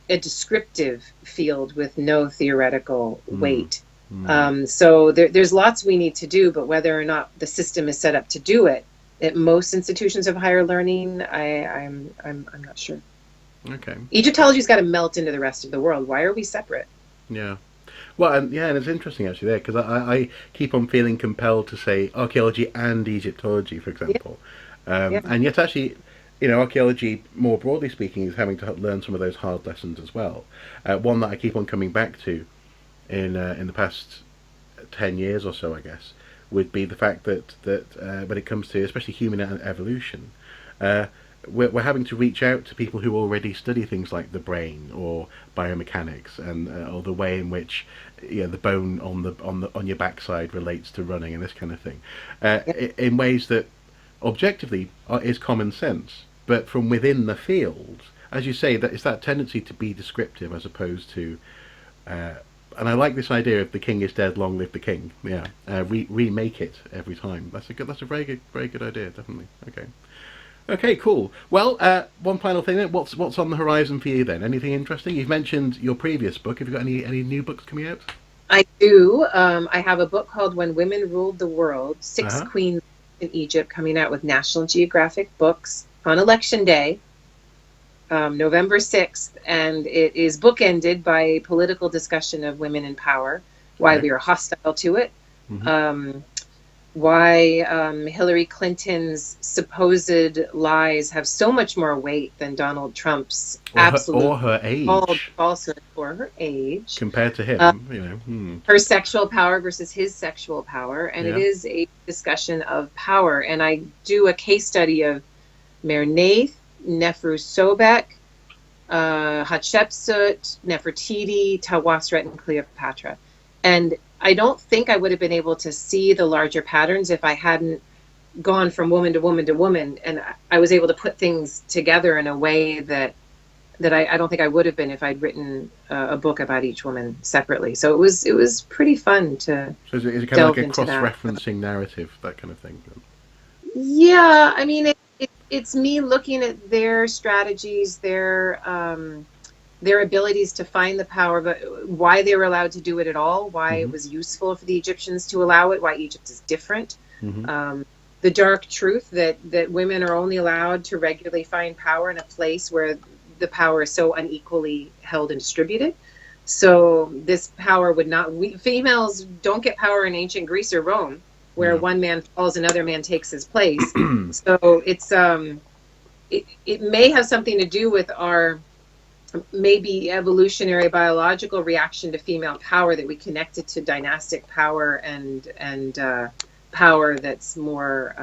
a descriptive field with no theoretical weight. So there's lots we need to do, but whether or not the system is set up to do it, at most institutions of higher learning, I'm not sure. Okay. Egyptology's got to melt into the rest of the world. Why are we separate? Yeah. Well, and it's interesting actually there, because I keep on feeling compelled to say archaeology and Egyptology, for example, and yet actually, you know, archaeology more broadly speaking is having to learn some of those hard lessons as well. One that I keep on coming back to in the past 10 years or so, I guess, would be the fact that when it comes to especially human evolution, we're having to reach out to people who already study things like the brain or biomechanics and or the way in which the bone on your backside relates to running and this kind of thing, in ways that objectively is common sense, but from within the field, as you say, that it's that tendency to be descriptive as opposed to. And I like this idea of the king is dead, long live the king. Yeah, remake it every time. That's a very good idea, definitely. Okay, cool. Well, one final thing then. What's on the horizon for you then? Anything interesting? You've mentioned your previous book. Have you got any new books coming out? I do. I have a book called When Women Ruled the World, Six Queens in Egypt, coming out with National Geographic Books on Election Day, November 6th. And it is bookended by a political discussion of women in power, why we are hostile to it, why Hillary Clinton's supposed lies have so much more weight than Donald Trump's or her age falsehood, or her age compared to him. Her sexual power versus his sexual power, and it is a discussion of power. And I do a case study of Merneith, Nefru Sobek, Hatshepsut, Nefertiti, Tawasret, and Cleopatra. And I don't think I would have been able to see the larger patterns if I hadn't gone from woman to woman to woman, and I was able to put things together in a way that I don't think I would have been if I'd written a book about each woman separately. So it was pretty fun to. So is it kind of like a cross-referencing narrative, that kind of thing? Yeah, I mean it's me looking at their strategies, their abilities to find the power, but why they were allowed to do it at all, why it was useful for the Egyptians to allow it, why Egypt is different. The dark truth that women are only allowed to regularly find power in a place where the power is so unequally held and distributed. So this power would not, females don't get power in ancient Greece or Rome, where one man falls, another man takes his place. So it's, it may have something to do with our maybe evolutionary biological reaction to female power, that we connected to dynastic power and power that's more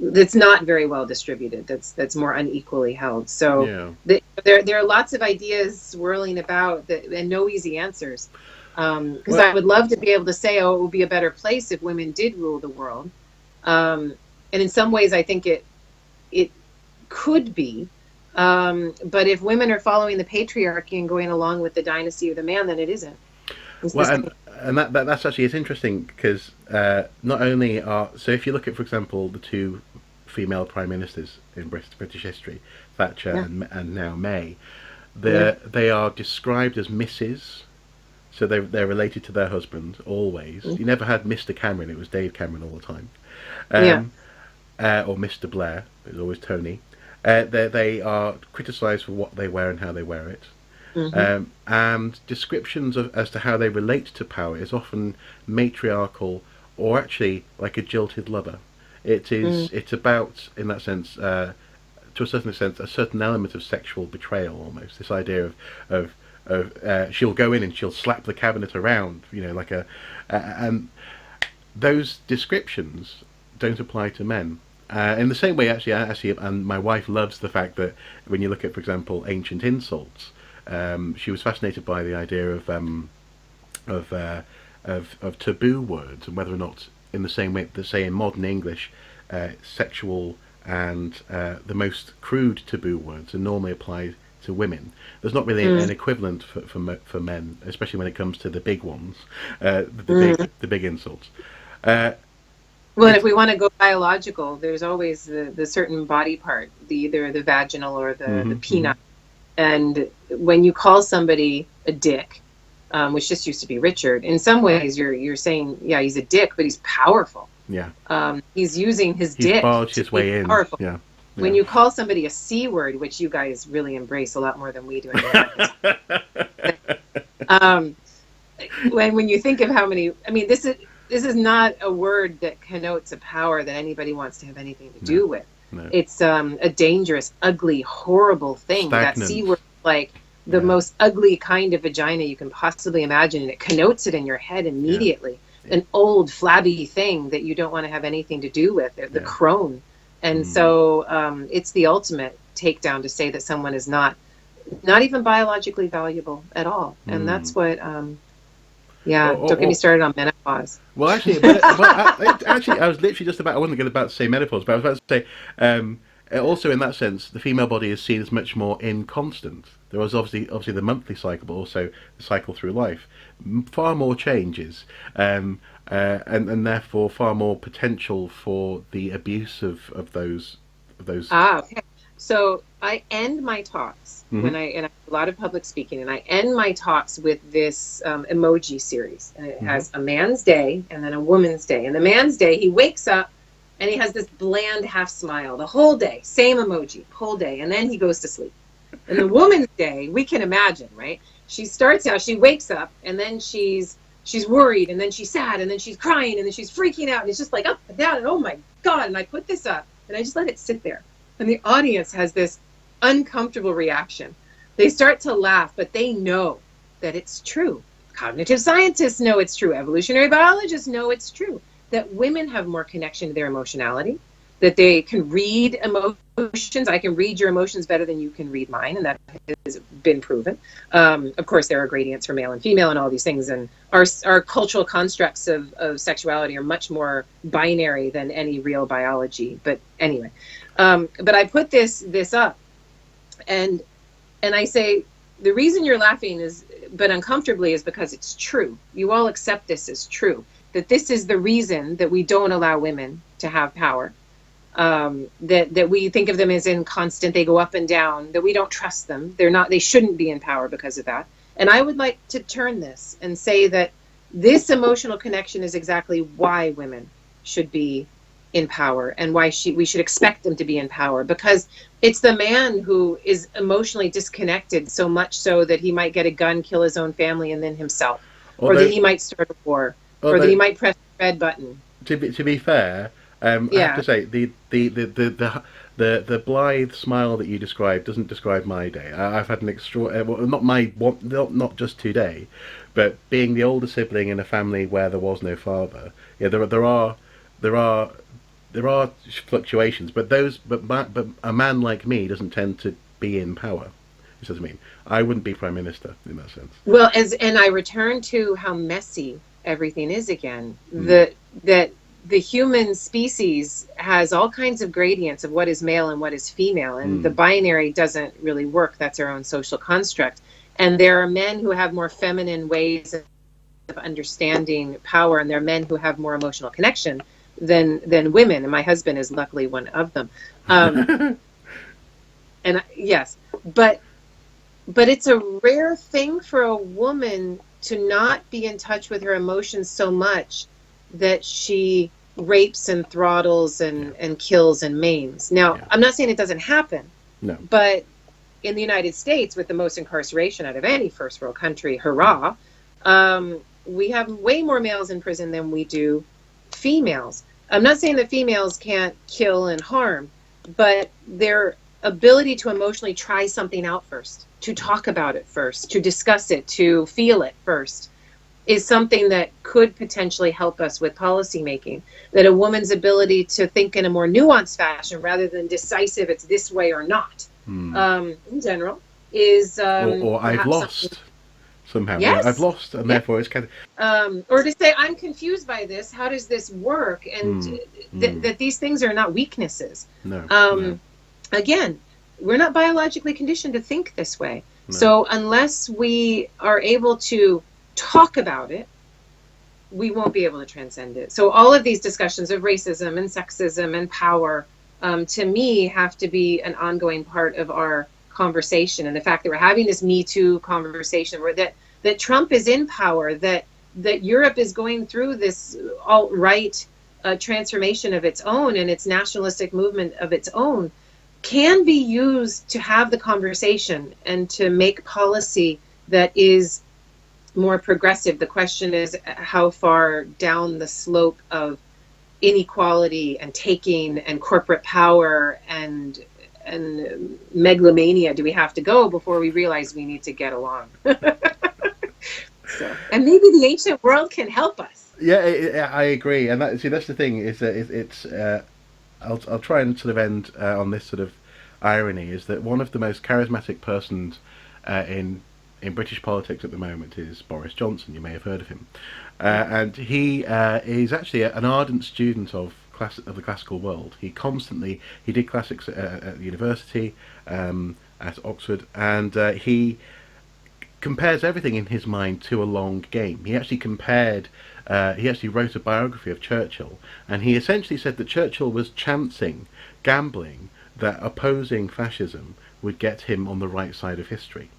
that's not very well distributed, that's more unequally held. So there are lots of ideas swirling about that, and no easy answers, because I would love to be able to say, oh, it would be a better place if women did rule the world, and in some ways I think it could be, but if women are following the patriarchy and going along with the dynasty of the man, then it isn't. And that's actually, it's interesting because not only so if you look at, for example, the two female prime ministers in British history, Thatcher and now May, they are described as Mrs. So they're related to their husband always. You never had Mr. Cameron; it was Dave Cameron all the time, or Mr. Blair. It was always Tony. They are criticised for what they wear and how they wear it. And descriptions as to how they relate to power is often matriarchal, or actually like a jilted lover. It's about, in that sense, to a certain extent, a certain element of sexual betrayal almost. This idea of she'll go in and she'll slap the cabinet around, like and those descriptions don't apply to men. In the same way, actually, and my wife loves the fact that when you look at, for example, ancient insults, she was fascinated by the idea of taboo words, and whether or not, in the same way that, say, in modern English, sexual and the most crude taboo words are normally applied to women. There's not really an equivalent for men, especially when it comes to the big ones, the big insults. Well, if we want to go biological, there's always the certain body part, either the vaginal or the penis. And when you call somebody a dick, which just used to be Richard, in some ways you're saying, yeah, he's a dick, but he's powerful. Yeah. He's using his dick. Barged his way in. Powerful. Yeah. When you call somebody a C word, which you guys really embrace a lot more than we do. When you think of how many, I mean, this is not a word that connotes a power that anybody wants to have anything to do with. No. It's a dangerous, ugly, horrible thing. Stagnant. That C word, like the most ugly kind of vagina you can possibly imagine, and it connotes it in your head immediately. An old, flabby thing that you don't want to have anything to do with, the crone. And so it's the ultimate takedown to say that someone is not even biologically valuable at all. And that's what, don't get me started on menopause. Well, actually, I was literally just about, I wasn't about to say menopause, but I was about to say, also in that sense, the female body is seen as much more inconstant. There was obviously the monthly cycle, but also the cycle through life. Far more changes, and therefore far more potential for the abuse of those. Okay. So I end my talks when I have a lot of public speaking, and I end my talks with this emoji series, and it has a man's day and then a woman's day. And the man's day, he wakes up and he has this bland half smile the whole day, same emoji, whole day, and then he goes to sleep. And the woman's day, we can imagine, right? She starts out, she wakes up, and then she's worried, and then she's sad, and then she's crying, and then she's freaking out, and it's just like up and down, and oh my God, and I put this up, and I just let it sit there. And the audience has this uncomfortable reaction. They start to laugh, but they know that it's true. Cognitive scientists know it's true. Evolutionary biologists know it's true. That women have more connection to their emotionality, that they can read emotions. I can read your emotions better than you can read mine, and that has been proven. Of course, there are gradients for male and female and all these things, and our cultural constructs of sexuality are much more binary than any real biology. But anyway, but I put this up, and I say, the reason you're laughing but uncomfortably, is because it's true. You all accept this as true, that this is the reason that we don't allow women to have power. That we think of them as inconstant, they go up and down, that we don't trust them. They shouldn't be in power because of that. And I would like to turn this and say that this emotional connection is exactly why women should be in power, and why we should expect them to be in power, because it's the man who is emotionally disconnected, so much so that he might get a gun, kill his own family and then himself, or that he might start a war, or that he might press the red button. To be fair, I have to say the blithe smile that you described doesn't describe my day. I've had an not just today, but being the older sibling in a family where there was no father. Yeah, there are fluctuations, but a man like me doesn't tend to be in power. This doesn't mean I wouldn't be prime minister in that sense. Well, and I return to how messy everything is again. That the human species has all kinds of gradients of what is male and what is female, and the binary doesn't really work. That's our own social construct. And there are men who have more feminine ways of understanding power, and there are men who have more emotional connection than women. And my husband is luckily one of them. And yes, but it's a rare thing for a woman to not be in touch with her emotions so much that she rapes and throttles and kills and maims. Now, I'm not saying it doesn't happen, but in the United States, with the most incarceration out of any first world country, hurrah, we have way more males in prison than we do females. I'm not saying that females can't kill and harm, but their ability to emotionally try something out first, to talk about it first, to discuss it, to feel it first, is something that could potentially help us with policy making. That a woman's ability to think in a more nuanced fashion rather than decisive, it's this way or not, in general, is... or I've lost somehow. Yes. I've lost, and therefore it's kind of... or to say, I'm confused by this, how does this work? And that these things are not weaknesses. No. Again, we're not biologically conditioned to think this way. No. So unless we are able to talk about it, we won't be able to transcend it. So all of these discussions of racism and sexism and power, to me, have to be an ongoing part of our conversation. And the fact that we're having this Me Too conversation, where that Trump is in power, that Europe is going through this alt-right transformation of its own and its nationalistic movement of its own, can be used to have the conversation and to make policy that is more progressive. The question is how far down the slope of inequality and taking and corporate power and megalomania do we have to go before we realize we need to get along? So, and maybe the ancient world can help us. Yeah, I agree, and that's the thing is that it's. I'll try and sort of end on this sort of irony, is that one of the most charismatic persons in British politics at the moment is Boris Johnson. You may have heard of him, and he is actually an ardent student of the classical world. He did classics at the university, at Oxford, and he compares everything in his mind to a long game. He actually wrote a biography of Churchill, and he essentially said that Churchill was gambling, that opposing fascism would get him on the right side of history.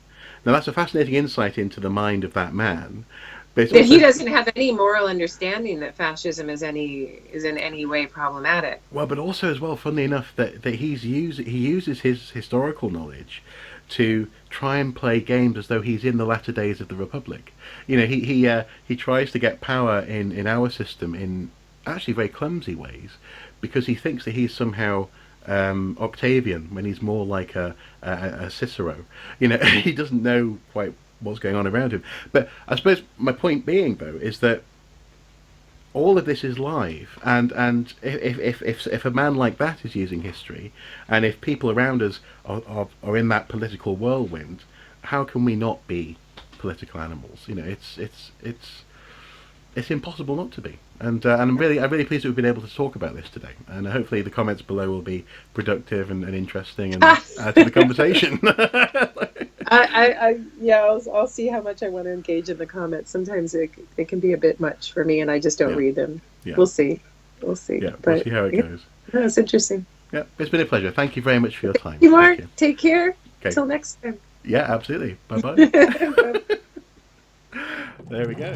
Now that's a fascinating insight into the mind of that man. But he doesn't have any moral understanding that fascism is in any way problematic. Well, but also as well, funnily enough, that he uses his historical knowledge to try and play games as though he's in the latter days of the Republic. You know, he tries to get power in our system in actually very clumsy ways, because he thinks that he's somehow Octavian when he's more like a Cicero. You know, he doesn't know quite what's going on around him. But I suppose my point being, though, is that all of this is live, and if a man like that is using history, and if people around us are in that political whirlwind, how can we not be political animals? You know, it's impossible not to be. And I'm really pleased that we've been able to talk about this today, and hopefully the comments below will be productive and interesting and add to the conversation. I'll see how much I want to engage in the comments. Sometimes it can be a bit much for me, and I just don't read them. Yeah. We'll see. Yeah, we'll see how it goes. No, it's interesting. Yeah, it's been a pleasure. Thank you very much for your time. You are. Take care. Okay. Till next time. Yeah, absolutely. Bye-bye. There we go.